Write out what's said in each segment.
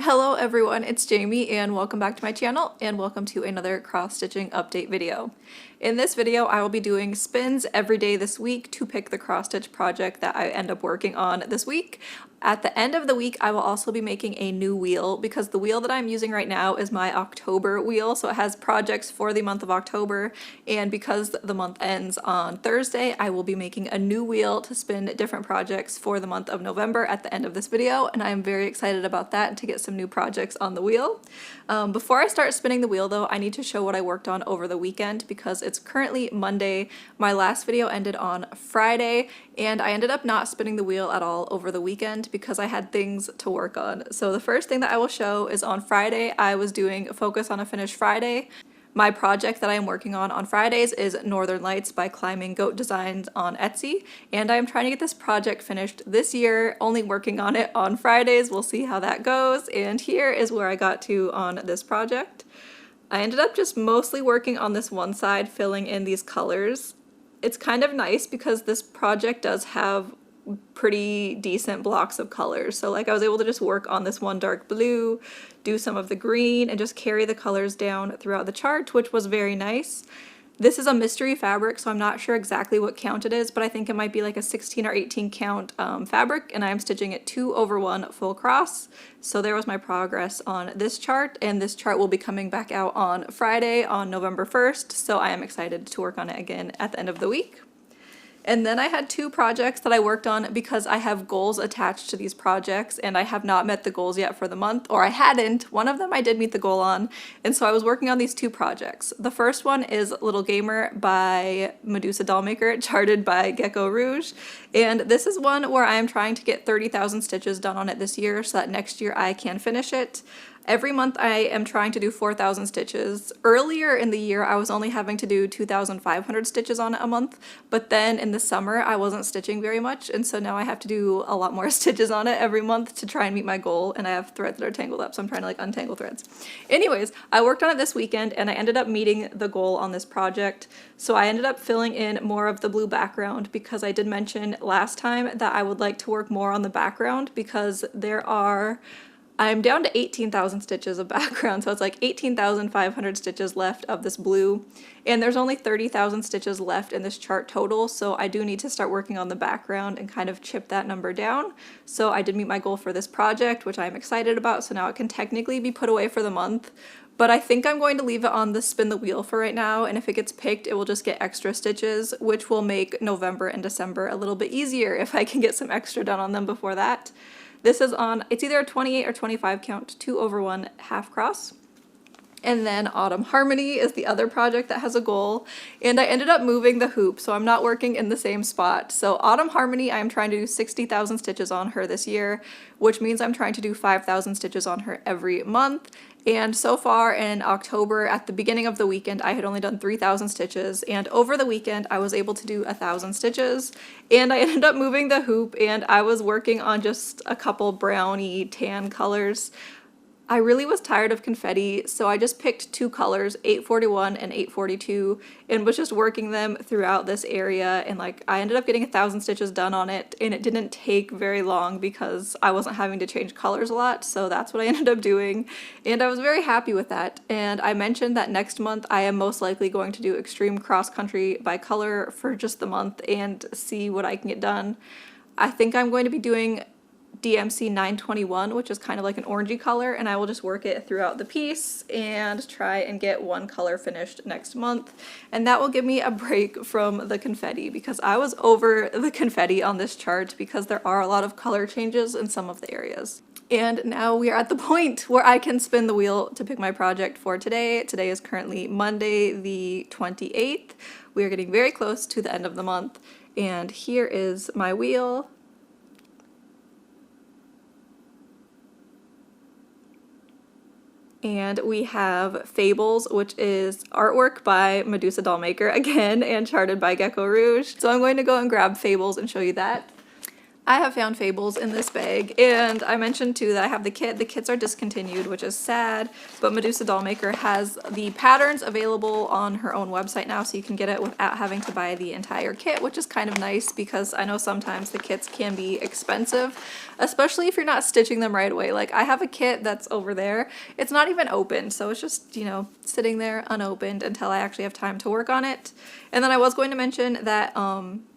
Hello everyone, it's Jamie and welcome back to my channel and welcome to another cross-stitching update video. In this video, I will be doing spins every day this week to pick the cross-stitch project that I end up working on this week. At the end of the week, I will also be making a new wheel because the wheel that I'm using right now is my October wheel, so it has projects for the month of October, and because the month ends on Thursday, I will be making a new wheel to spin different projects for the month of November at the end of this video, and I am very excited about that and to get some new projects on the wheel. Before I start spinning the wheel though, I need to show what I worked on over the weekend because it's currently Monday. My last video ended on Friday, and I ended up not spinning the wheel at all over the weekend because I had things to work on. So the first thing that I will show is on Friday, I was doing Focus on a Finish Friday. My project that I am working on Fridays is Northern Lights by Climbing Goat Designs on Etsy, and I am trying to get this project finished this year, only working on it on Fridays. We'll see how that goes, and here is where I got to on this project. I ended up just mostly working on this one side, filling in these colors. It's kind of nice because this project does have pretty decent blocks of colors. So like I was able to just work on this one dark blue, do some of the green, and just carry the colors down throughout the chart, which was very nice. This is a mystery fabric, so I'm not sure exactly what count it is, but I think it might be like a 16 or 18 count fabric, and I'm stitching it 2/1 full cross. So there was my progress on this chart, and this chart will be coming back out on Friday on November 1st, so I am excited to work on it again at the end of the week. And then I had two projects that I worked on because I have goals attached to these projects and I have not met the goals yet for the month, or I hadn't. One of them I did meet the goal on, and so I was working on these two projects. The first one is Little Gamer by Medusa Dollmaker, charted by Gecko Rouge, and this is one where I am trying to get 30,000 stitches done on it this year so that next year I can finish it. Every month I am trying to do 4,000 stitches. Earlier in the year I was only having to do 2,500 stitches on it a month, but then in the summer I wasn't stitching very much, and so now I have to do a lot more stitches on it every month to try and meet my goal, and I have threads that are tangled up, so I'm trying to like untangle threads. Anyways, I worked on it this weekend and I ended up meeting the goal on this project. So I ended up filling in more of the blue background because I did mention last time that I would like to work more on the background because I'm down to 18,000 stitches of background, so it's like 18,500 stitches left of this blue, and there's only 30,000 stitches left in this chart total, so I do need to start working on the background and kind of chip that number down. So I did meet my goal for this project, which I'm excited about, so now it can technically be put away for the month. But I think I'm going to leave it on the spin the wheel for right now, and if it gets picked, it will just get extra stitches, which will make November and December a little bit easier if I can get some extra done on them before that. This is on, it's either a 28 or 25 count 2/1 half cross. And then Autumn Harmony is the other project that has a goal, and I ended up moving the hoop, so I'm not working in the same spot. So Autumn Harmony, I'm trying to do 60,000 stitches on her this year, which means I'm trying to do 5,000 stitches on her every month. And so far in October, at the beginning of the weekend, I had only done 3,000 stitches, and over the weekend I was able to do 1,000 stitches, and I ended up moving the hoop, and I was working on just a couple browny tan colors. I really was tired of confetti, so I just picked two colors, 841 and 842, and was just working them throughout this area, and like I ended up getting 1,000 stitches done on it, and it didn't take very long because I wasn't having to change colors a lot, so that's what I ended up doing, and I was very happy with that. And I mentioned that next month I am most likely going to do Extreme Cross Country by color for just the month and see what I can get done. I think I'm going to be doing DMC 921, which is kind of like an orangey color, and I will just work it throughout the piece and try and get one color finished next month, and that will give me a break from the confetti because I was over the confetti on this chart because there are a lot of color changes in some of the areas. And now we are at the point where I can spin the wheel to pick my project for today. Today is currently Monday the 28th. We are getting very close to the end of the month, and here is my wheel. And we have Fables, which is artwork by Medusa Dollmaker again and charted by Gecko Rouge. So I'm going to go and grab Fables and show you that. I have found Fables in this bag, and I mentioned too that I have the kit. The kits are discontinued, which is sad, but Medusa Dollmaker has the patterns available on her own website now, so you can get it without having to buy the entire kit, which is kind of nice because I know sometimes the kits can be expensive, especially if you're not stitching them right away. Like I have a kit that's over there. It's not even opened, so it's just, you know, sitting there unopened until I actually have time to work on it. And then I was going to mention that,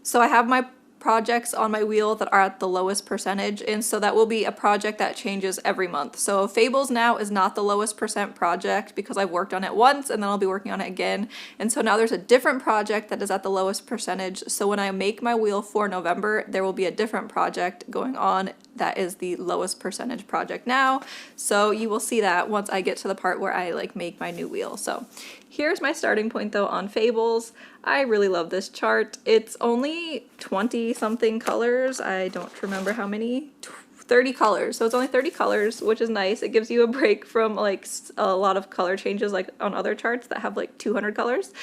so I have my projects on my wheel that are at the lowest percentage, and so that will be a project that changes every month. So Fables now is not the lowest percent project because I've worked on it once and then I'll be working on it again, and so now there's a different project that is at the lowest percentage. So when I make my wheel for November, there will be a different project going on that is the lowest percentage project now, so you will see that once I get to the part where I like make my new wheel. So here's my starting point though on Fables. I really love this chart. It's only 20 something colors. I don't remember how many. 30 colors. So it's only 30 colors, which is nice. It gives you a break from like a lot of color changes like on other charts that have like 200 colors.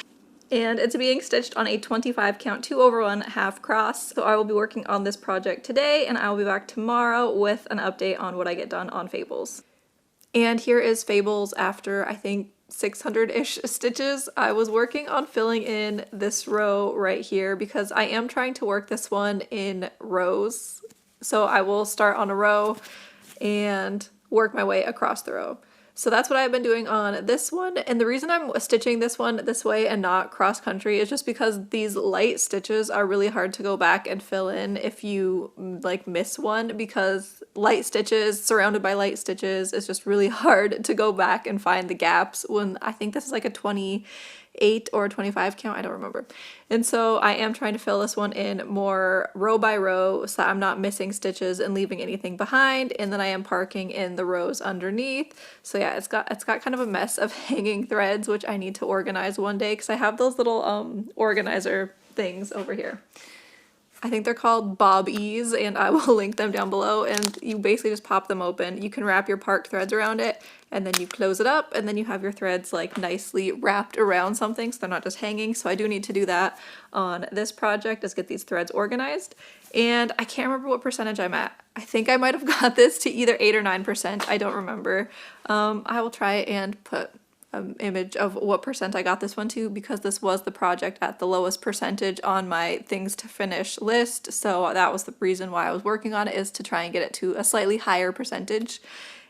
And it's being stitched on a 25 count 2/1 half cross. So I will be working on this project today, and I will be back tomorrow with an update on what I get done on Fables. And here is Fables after I think 600-ish stitches. I was working on filling in this row right here because I am trying to work this one in rows. So I will start on a row and work my way across the row. So that's what I've been doing on this one, and the reason I'm stitching this one this way and not cross country is just because these light stitches are really hard to go back and fill in if you like miss one, because light stitches surrounded by light stitches is just really hard to go back and find the gaps when I think this is like a 28 or 25 count, I don't remember. And so I am trying to fill this one in more row by row so that I'm not missing stitches and leaving anything behind, and then I am parking in the rows underneath. So yeah, it's got kind of a mess of hanging threads, which I need to organize one day because I have those little organizer things over here. I think they're called Bob E's, and I will link them down below, and you basically just pop them open. You can wrap your parked threads around it, and then you close it up, and then you have your threads like nicely wrapped around something so they're not just hanging. So I do need to do that on this project, is get these threads organized. And I can't remember what percentage I'm at. I think I might have got this to either 8 or 9%. I don't remember. I will try and put image of what percent I got this one to, because this was the project at the lowest percentage on my things to finish list. So that was the reason why I was working on it, is to try and get it to a slightly higher percentage.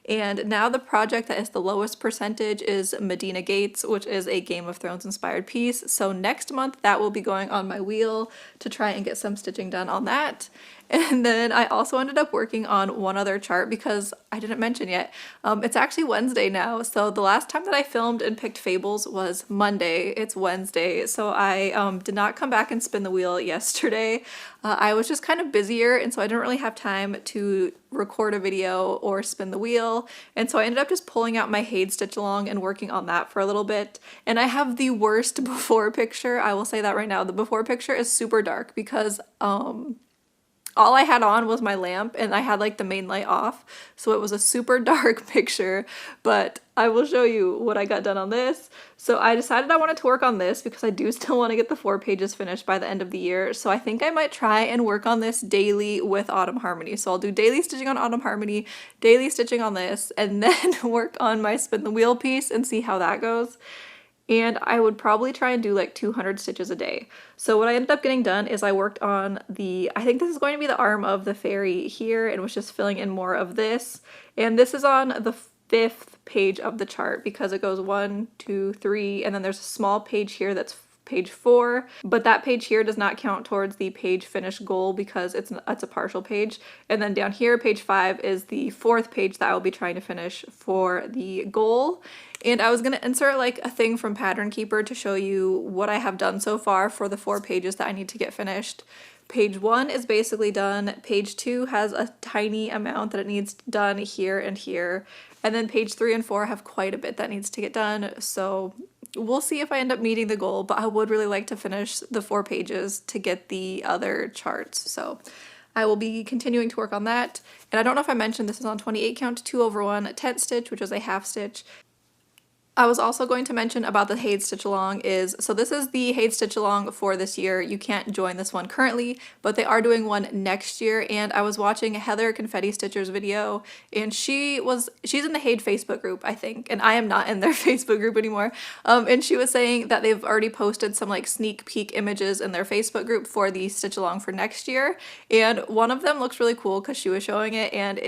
And now the project that is the lowest percentage is Medina Gates, which is a Game of Thrones inspired piece. So next month that will be going on my wheel to try and get some stitching done on that. And then I also ended up working on one other chart because I didn't mention yet. It's actually Wednesday now. So the last time that I filmed and picked Fables was Monday. It's Wednesday. So I did not come back and spin the wheel yesterday. I was just kind of busier, and so I didn't really have time to record a video or spin the wheel. And so I ended up just pulling out my HAEDSAL stitch along and working on that for a little bit. And I have the worst before picture. I will say that right now. The before picture is super dark because all I had on was my lamp, and I had like the main light off, so it was a super dark picture, but I will show you what I got done on this. So I decided I wanted to work on this because I do still want to get the 4 pages finished by the end of the year, so I think I might try and work on this daily with Autumn Harmony. So I'll do daily stitching on Autumn Harmony, daily stitching on this, and then work on my spin the wheel piece and see how that goes. And I would probably try and do like 200 stitches a day. So what I ended up getting done is I worked on I think this is going to be the arm of the fairy here, and was just filling in more of this. And this is on the 5th page of the chart because it goes 1, 2, 3, and then there's a small page here that's page 4, but that page here does not count towards the page finish goal because it's a partial page. And then down here, page 5 is the 4th page that I will be trying to finish for the goal. And I was going to insert like a thing from Pattern Keeper to show you what I have done so far for the 4 pages that I need to get finished. Page 1 is basically done. Page 2 has a tiny amount that it needs done here and here. And then page 3 and 4 have quite a bit that needs to get done. So we'll see if I end up meeting the goal, but I would really like to finish the 4 pages to get the other charts. So I will be continuing to work on that. And I don't know if I mentioned this is on 28 count 2/1 tent stitch, which is a half stitch. I was also going to mention about the HAED Stitch Along so this is the HAED Stitch Along for this year. You can't join this one currently, but they are doing one next year, and I was watching Heather Confetti Stitcher's video, and she's in the HAED Facebook group, I think, and I am not in their Facebook group anymore, and she was saying that they've already posted some like sneak peek images in their Facebook group for the Stitch Along for next year, and one of them looks really cool because she was showing it, and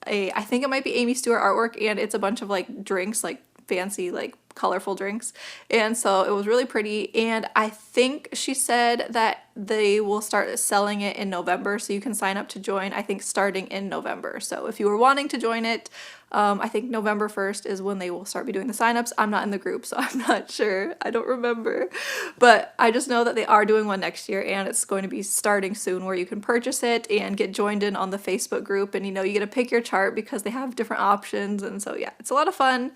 I think it might be Amy Stewart artwork, and it's a bunch of like drinks, like fancy like colorful drinks, and so it was really pretty, and I think she said that they will start selling it in November, so you can sign up to join, I think starting in November. So if you were wanting to join it, I think November 1st is when they will start be doing the signups. I'm not in the group, so I'm not sure. I don't remember. But I just know that they are doing one next year, and it's going to be starting soon, where you can purchase it and get joined in on the Facebook group, and you get to pick your chart because they have different options, and so yeah, it's a lot of fun.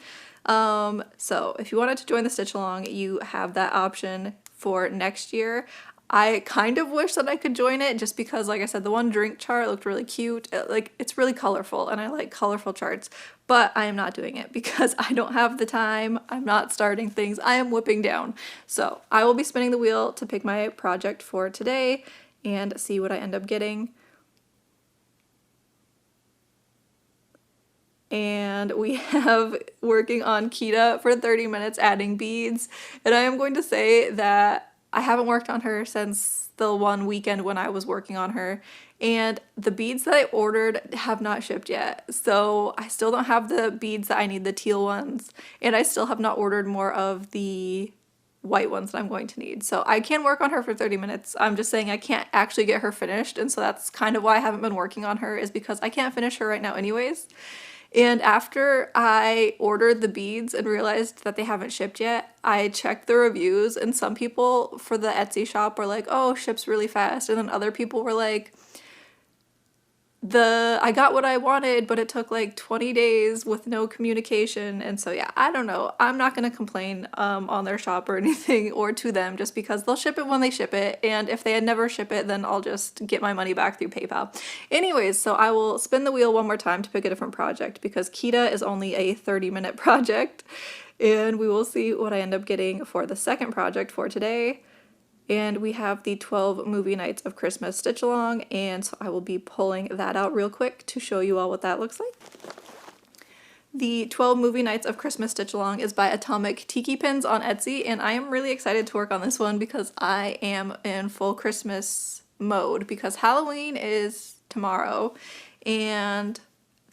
So if you wanted to join the Stitch Along, you have that option for next year. I kind of wish that I could join it just because, like I said, the one drink chart looked really cute. It's really colorful, and I like colorful charts, but I am not doing it because I don't have the time. I'm not starting things. I am whipping down. So I will be spinning the wheel to pick my project for today and see what I end up getting. And we have working on Kita for 30 minutes adding beads, and I am going to say that I haven't worked on her since the one weekend when I was working on her, and the beads that I ordered have not shipped yet, so I still don't have the beads that I need, the teal ones, and I still have not ordered more of the white ones that I'm going to need. So I can work on her for 30 minutes. I'm just saying I can't actually get her finished, and so that's kind of why I haven't been working on her, is because I can't finish her right now anyways. And after I ordered the beads and realized that they haven't shipped yet, I checked the reviews, and some people for the Etsy shop were like, oh, ships really fast, and then other people were like, I got what I wanted, but it took like 20 days with no communication. And so yeah, I don't know. I'm not going to complain on their shop or anything, or to them, just because they'll ship it when they ship it. And if they had never ship it, then I'll just get my money back through PayPal. Anyways, so I will spin the wheel one more time to pick a different project, because Kita is only a 30-minute project. And we will see what I end up getting for the second project for today. And we have the 12 Movie Nights of Christmas Stitch Along, and so I will be pulling that out real quick to show you all what that looks like. The 12 Movie Nights of Christmas Stitch Along is by Atomic Tiki Pins on Etsy, and I am really excited to work on this one because I am in full Christmas mode, because Halloween is tomorrow, and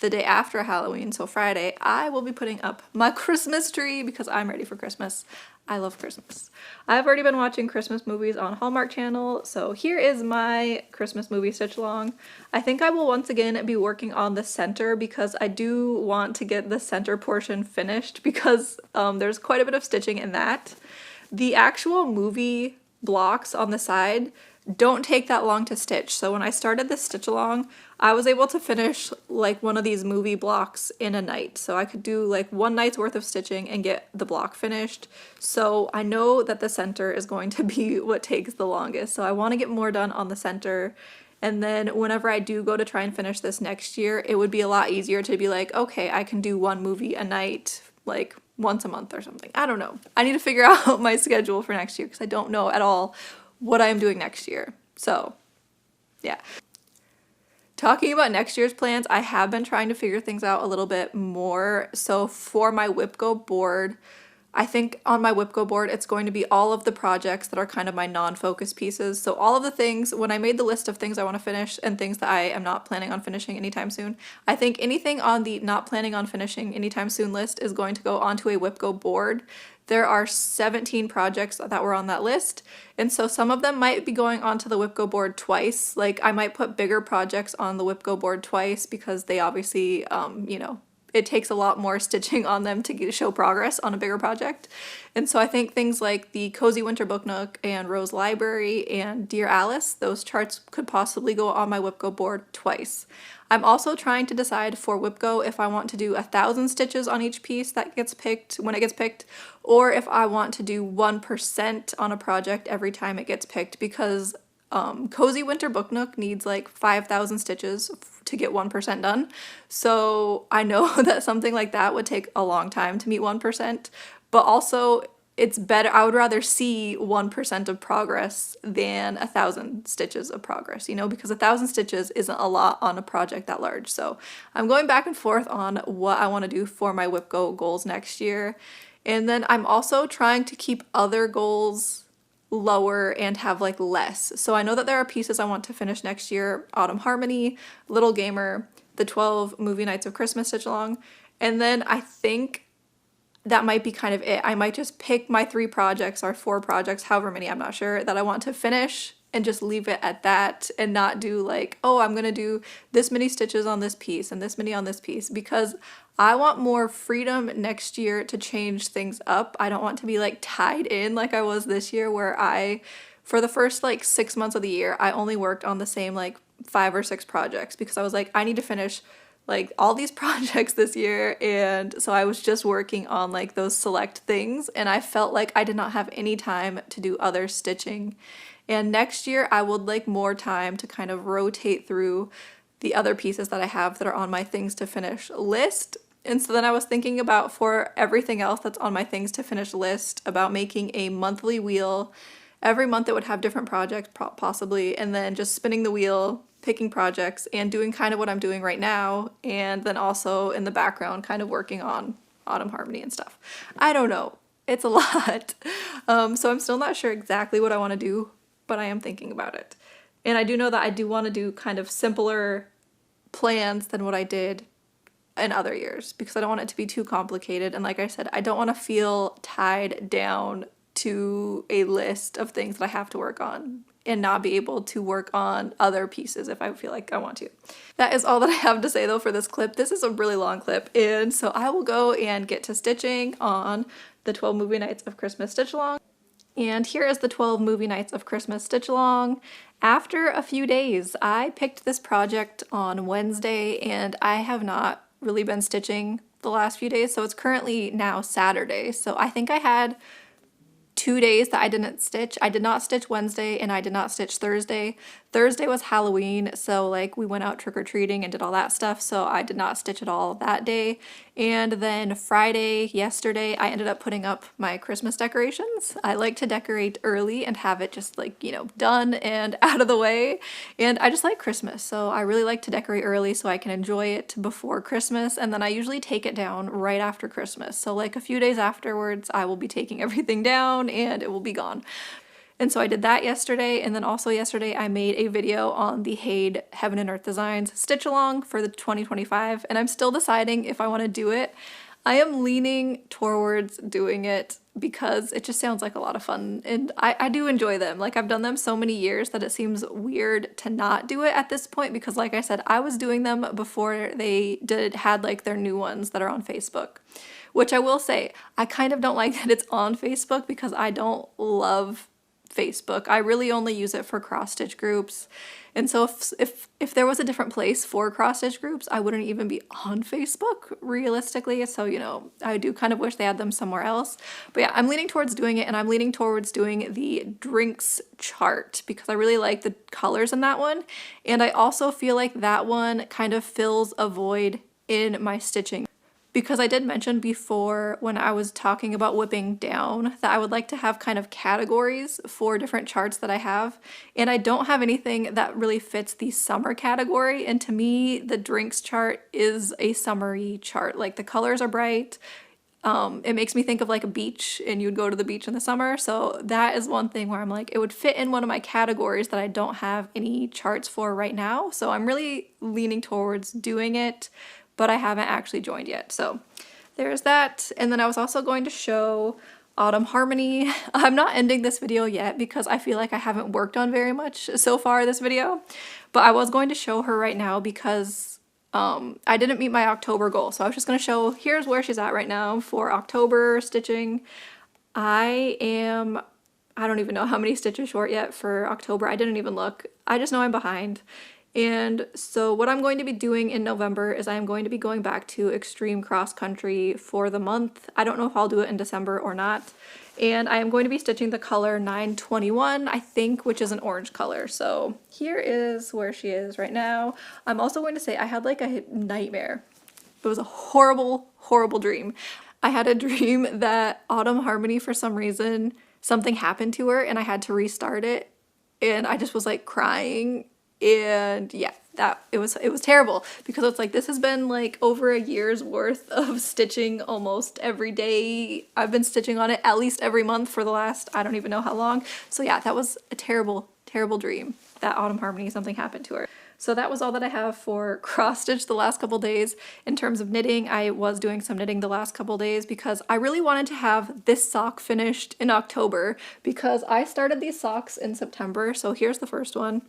the day after Halloween, so Friday, I will be putting up my Christmas tree because I'm ready for Christmas. I love Christmas. I've already been watching Christmas movies on Hallmark Channel, so here is my Christmas movie stitch along. I think I will once again be working on the center because I do want to get the center portion finished, because there's quite a bit of stitching in that. The actual movie blocks on the side don't take that long to stitch, so when I started this stitch along, I was able to finish like one of these movie blocks in a night. So I could do like one night's worth of stitching and get the block finished. So I know that the center is going to be what takes the longest. So I want to get more done on the center. And then whenever I do go to try and finish this next year, it would be a lot easier to be like, okay, I can do one movie a night, like once a month or something. I don't know. I need to figure out my schedule for next year because I don't know at all what I'm doing next year. So yeah. Talking about next year's plans, I have been trying to figure things out a little bit more. So for my WIPGO board, I think on my WIPGO board, it's going to be all of the projects that are kind of my non-focus pieces. So all of the things, when I made the list of things I want to finish and things that I am not planning on finishing anytime soon, I think anything on the not planning on finishing anytime soon list is going to go onto a WIPGO board. There are 17 projects that were on that list, and so some of them might be going onto the WIPGO board twice. Like I might put bigger projects on the WIPGO board twice because they obviously, you know, it takes a lot more stitching on them to show progress on a bigger project. And so I think things like the Cozy Winter Book Nook and Rose Library and Dear Alice, those charts could possibly go on my WIPGO board twice. I'm also trying to decide for WIPGO if I want to do 1,000 stitches on each piece that gets picked when it gets picked, or if I want to do 1% on a project every time it gets picked, because Cozy Winter Book Nook needs like 5,000 stitches to get 1% done. So I know that something like that would take a long time to meet 1%, but also it's better. I would rather see 1% of progress than 1,000 stitches of progress, you know, because 1,000 stitches isn't a lot on a project that large. So I'm going back and forth on what I want to do for my WIPGO goals next year. And then I'm also trying to keep other goals lower and have like less. So I know that there are pieces I want to finish next year: Autumn Harmony, Little Gamer, the 12 Movie Nights of Christmas stitch along. And then I think that might be kind of it. I might just pick my 3 projects or 4 projects, however many, I'm not sure, that I want to finish and just leave it at that and not do like, oh, I'm gonna do this many stitches on this piece and this many on this piece, because I want more freedom next year to change things up. I don't want to be like tied in like I was this year, where for the first like 6 months of the year, I only worked on the same like 5 or 6 projects because I was like, I need to finish like all these projects this year. And so I was just working on like those select things, and I felt like I did not have any time to do other stitching. And next year I would like more time to kind of rotate through the other pieces that I have that are on my things to finish list. And so then I was thinking about, for everything else that's on my things to finish list, about making a monthly wheel. Every month it would have different projects possibly, and then just spinning the wheel, picking projects, and doing kind of what I'm doing right now, and then also in the background kind of working on Autumn Harmony and stuff. I don't know. It's a lot. So I'm still not sure exactly what I want to do, but I am thinking about it. And I do know that I do want to do kind of simpler plans than what I did in other years, because I don't want it to be too complicated. And like I said, I don't want to feel tied down to a list of things that I have to work on and not be able to work on other pieces if I feel like I want to. That is all that I have to say though for this clip. This is a really long clip, and so I will go and get to stitching on the 12 Movie Nights of Christmas stitch along. And here is the 12 Movie Nights of Christmas stitch along. After a few days, I picked this project on Wednesday, and I have not really been stitching the last few days, so it's currently now Saturday. So I think I had 2 days that I didn't stitch. I did not stitch Wednesday, and I did not stitch Thursday. Thursday was Halloween, so like we went out trick-or-treating and did all that stuff, so I did not stitch at all that day. And then Friday, yesterday, I ended up putting up my Christmas decorations. I like to decorate early and have it just like, you know, done and out of the way. And I just like Christmas, so I really like to decorate early so I can enjoy it before Christmas, and then I usually take it down right after Christmas. So like a few days afterwards, I will be taking everything down and it will be gone. And so I did that yesterday, and then also yesterday I made a video on the HAED Heaven and Earth Designs stitch along for the 2025, and I'm still deciding if I want to do it. I am leaning towards doing it because it just sounds like a lot of fun, and I do enjoy them. Like, I've done them so many years that it seems weird to not do it at this point, because like I said, I was doing them before they had like their new ones that are on Facebook. Which I will say, I kind of don't like that it's on Facebook, because I don't love Facebook. I really only use it for cross-stitch groups. And so if there was a different place for cross-stitch groups, I wouldn't even be on Facebook, realistically. So, you know, I do kind of wish they had them somewhere else. But yeah, I'm leaning towards doing it, and I'm leaning towards doing the drinks chart because I really like the colors in that one. And I also feel like that one kind of fills a void in my stitching. Because I did mention before when I was talking about whipping down that I would like to have kind of categories for different charts that I have. And I don't have anything that really fits the summer category. And to me, the drinks chart is a summery chart. Like, the colors are bright. It makes me think of like a beach, and you'd go to the beach in the summer. So that is one thing where I'm like, it would fit in one of my categories that I don't have any charts for right now. So I'm really leaning towards doing it, but I haven't actually joined yet. So there's that. And then I was also going to show Autumn Harmony. I'm not ending this video yet because I feel like I haven't worked on very much so far this video, but I was going to show her right now because I didn't meet my October goal. So I was just going to show, here's where she's at right now for October stitching. I don't even know how many stitches short yet for October. I didn't even look. I just know I'm behind. And so what I'm going to be doing in November is I'm going to be going back to extreme cross country for the month. I don't know if I'll do it in December or not. And I am going to be stitching the color 921, I think, which is an orange color. So here is where she is right now. I'm also going to say I had like a nightmare. It was a horrible, horrible dream. I had a dream that Autumn Harmony, for some reason, something happened to her and I had to restart it. And I just was like crying. And yeah, it was terrible because it's like this has been like over a year's worth of stitching almost every day. I've been stitching on it at least every month for the last, I don't even know how long. So yeah, that was a terrible, terrible dream that Autumn Harmony, something happened to her. So that was all that I have for cross stitch the last couple days. In terms of knitting, I was doing some knitting the last couple days because I really wanted to have this sock finished in October because I started these socks in September. So here's the first one.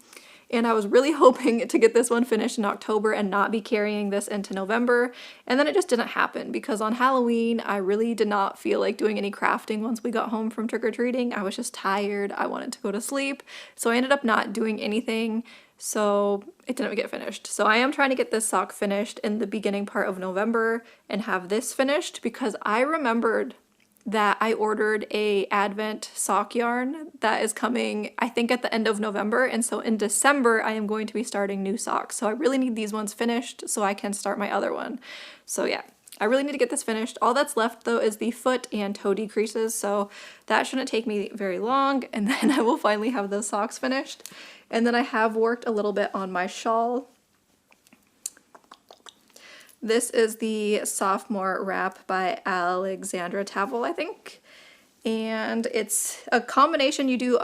And I was really hoping to get this one finished in October and not be carrying this into November. And then it just didn't happen because on Halloween, I really did not feel like doing any crafting once we got home from trick-or-treating. I was just tired. I wanted to go to sleep. So I ended up not doing anything. So it didn't get finished. So I am trying to get this sock finished in the beginning part of November and have this finished because I remembered that I ordered a Advent sock yarn that is coming, I think, at the end of November. And so in December, I am going to be starting new socks. So I really need these ones finished so I can start my other one. So yeah, I really need to get this finished. All that's left though is the foot and toe decreases. So that shouldn't take me very long. And then I will finally have those socks finished. And then I have worked a little bit on my shawl. This is the Sophomore Wrap by Alexandra Tavel, I think. And it's a combination. You do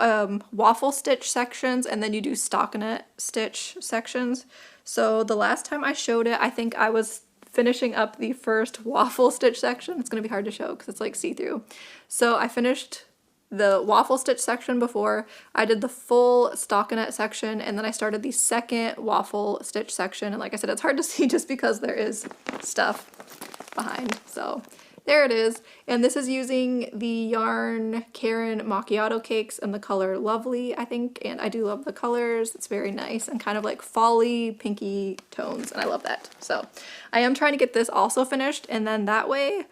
waffle stitch sections and then you do stockinette stitch sections. So the last time I showed it, I think I was finishing up the first waffle stitch section. It's going to be hard to show because it's like see-through. So I finished the waffle stitch section before. I did the full stockinette section and then I started the second waffle stitch section. And like I said, it's hard to see just because there is stuff behind. So there it is. And this is using the yarn Karen Macchiato Cakes in the color Lovely, I think. And I do love the colors. It's very nice and kind of like fall-y, pinky tones. And I love that. So I am trying to get this also finished. And then that way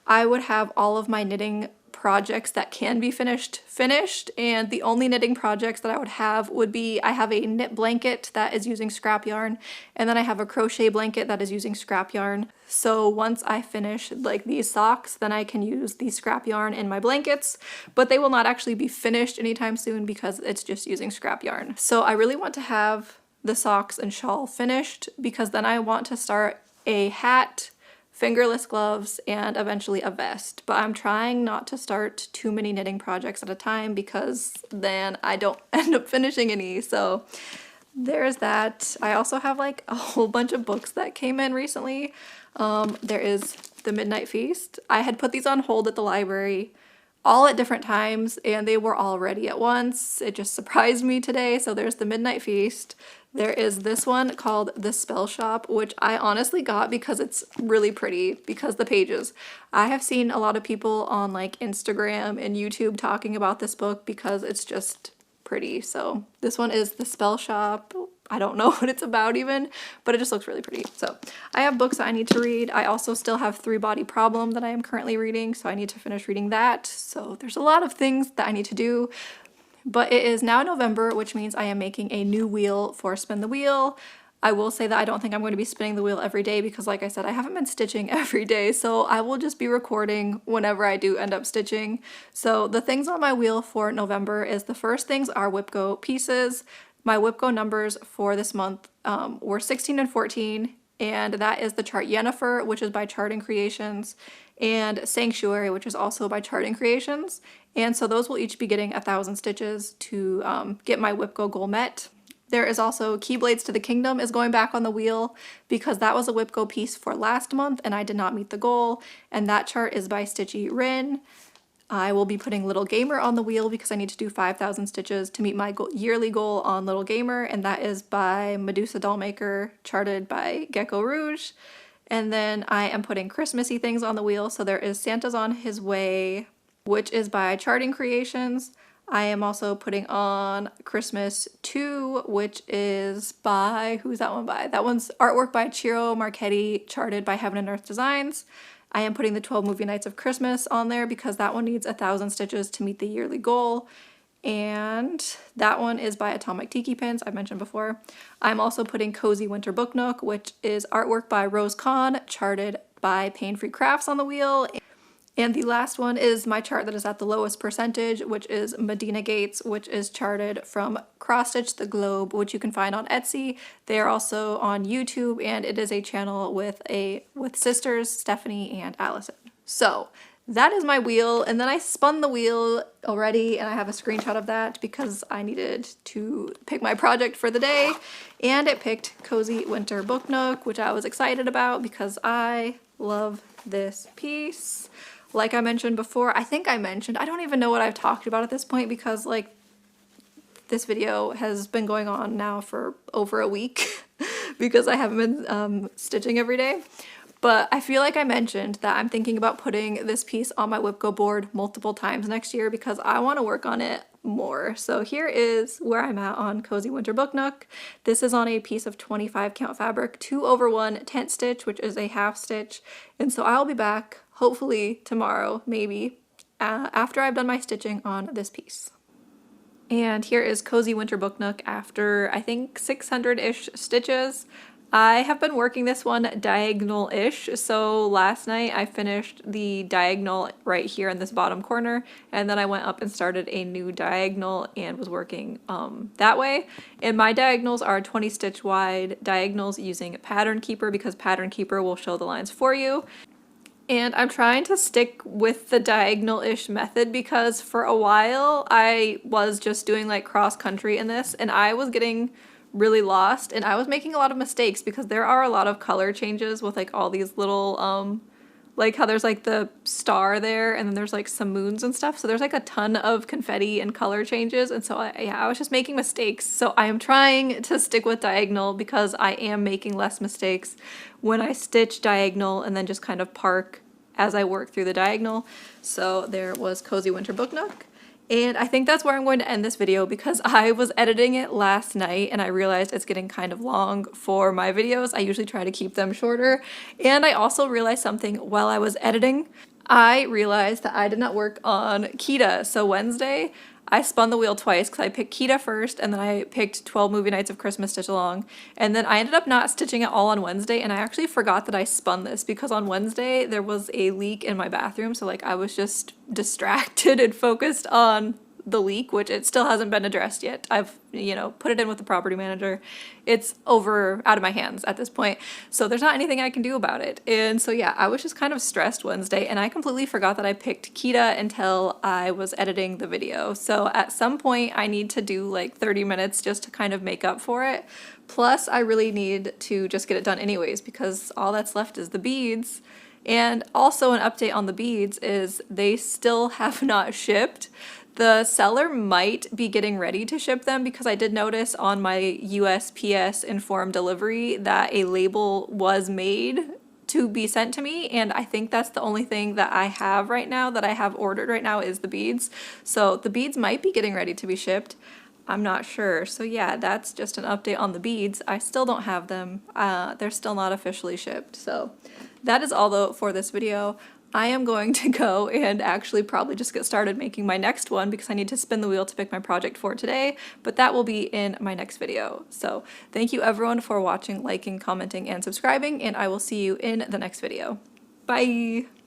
I would have all of my knitting projects that can be finished, and the only knitting projects that I would have would be, I have a knit blanket that is using scrap yarn, and then I have a crochet blanket that is using scrap yarn. So once I finish like these socks, then I can use the scrap yarn in my blankets, but they will not actually be finished anytime soon because it's just using scrap yarn. So I really want to have the socks and shawl finished because then I want to start a hat, fingerless gloves, and eventually a vest. But I'm trying not to start too many knitting projects at a time because then I don't end up finishing any. So there's that. I also have like a whole bunch of books that came in recently. There is The Midnight Feast. I had put these on hold at the library all at different times and they were all ready at once. It just surprised me today. So there's The Midnight Feast. There is this one called The Spell Shop, which I honestly got because it's really pretty, because the pages. I have seen a lot of people on like Instagram and YouTube talking about this book because it's just pretty. So this one is The Spell Shop. I don't know what it's about even, but it just looks really pretty. So I have books that I need to read. I also still have Three Body Problem that I am currently reading, so I need to finish reading that. So there's a lot of things that I need to do. But it is now November, which means I am making a new wheel for Spin the Wheel. I will say that I don't think I'm going to be spinning the wheel every day because like I said, I haven't been stitching every day, so I will just be recording whenever I do end up stitching. So the things on my wheel for November is the first things are Whipco pieces. My Whipco numbers for this month were 16 and 14, and that is the chart Yennefer, which is by Charting Creations, and Sanctuary, which is also by Charting Creations. And so those will each be getting 1,000 stitches to get my Whipco goal met. There is also Keyblades to the Kingdom is going back on the wheel because that was a Whipco piece for last month and I did not meet the goal. And that chart is by Stitchy Rin. I will be putting Little Gamer on the wheel because I need to do 5,000 stitches to meet my yearly goal on Little Gamer, and that is by Medusa Dollmaker, charted by Gecko Rouge. And then I am putting Christmassy things on the wheel, so there is Santa's on His Way, which is by Charting Creations. I am also putting on Christmas 2, which is by, who's that one by? That one's artwork by Ciro Marchetti, charted by Heaven and Earth Designs. I am putting the 12 Movie Nights of Christmas on there because that one needs 1,000 stitches to meet the yearly goal. And that one is by Atomic Tiki Pins, I mentioned before. I'm also putting Cozy Winter Book Nook, which is artwork by Rose Kahn, charted by Pain Free Crafts on the wheel. And the last one is my chart that is at the lowest percentage, which is Medina Gates, which is charted from Cross Stitch the Globe, which you can find on Etsy. They are also on YouTube, and it is a channel with sisters Stephanie and Allison. So that is my wheel, and then I spun the wheel already, and I have a screenshot of that because I needed to pick my project for the day, and it picked Cozy Winter Book Nook, which I was excited about because I love this piece. Like I mentioned before, I don't even know what I've talked about at this point because like this video has been going on now for over a week because I haven't been stitching every day. But I feel like I mentioned that I'm thinking about putting this piece on my Whipco board multiple times next year because I want to work on it more. So here is where I'm at on Cozy Winter Book Nook. This is on a piece of 25 count fabric, 2/1 tent stitch, which is a half stitch. And so I'll be back hopefully tomorrow, maybe, after I've done my stitching on this piece. And here is Cozy Winter Book Nook after I think 600-ish stitches. I have been working this one diagonal-ish, so last night I finished the diagonal right here in this bottom corner, and then I went up and started a new diagonal and was working that way. And my diagonals are 20 stitch wide diagonals using Pattern Keeper because Pattern Keeper will show the lines for you. And I'm trying to stick with the diagonal-ish method because for a while I was just doing like cross-country in this, and I was getting really lost and I was making a lot of mistakes because there are a lot of color changes with like all these little like how there's like the star there and then there's like some moons and stuff, so there's like a ton of confetti and color changes, and so I was just making mistakes. So I am trying to stick with diagonal because I am making less mistakes when I stitch diagonal and then just kind of park as I work through the diagonal. So there was Cozy Winter Book Nook. And I think that's where I'm going to end this video because I was editing it last night and I realized it's getting kind of long for my videos. I usually try to keep them shorter. And I also realized something while I was editing. I realized that I did not work on Kita. So Wednesday, I spun the wheel twice because I picked Kita first and then I picked 12 Movie Nights of Christmas Stitch Along. And then I ended up not stitching it all on Wednesday, and I actually forgot that I spun this because on Wednesday there was a leak in my bathroom, so like I was just distracted and focused on the leak, which it still hasn't been addressed yet. I've, put it in with the property manager. It's out of my hands at this point, so there's not anything I can do about it. And so yeah, I was just kind of stressed Wednesday, and I completely forgot that I picked Kita until I was editing the video. So at some point I need to do like 30 minutes just to kind of make up for it. Plus I really need to just get it done anyways because all that's left is the beads. And also an update on the beads is they still have not shipped. The seller might be getting ready to ship them because I did notice on my USPS informed delivery that a label was made to be sent to me, and I think that's the only thing that I have right now that I have ordered right now is the beads. So the beads might be getting ready to be shipped. I'm not sure. So yeah, that's just an update on the beads. I still don't have them. They're still not officially shipped. So that is all though for this video. I am going to go and actually probably just get started making my next one because I need to spin the wheel to pick my project for today, but that will be in my next video. So thank you everyone for watching, liking, commenting, and subscribing, and I will see you in the next video. Bye!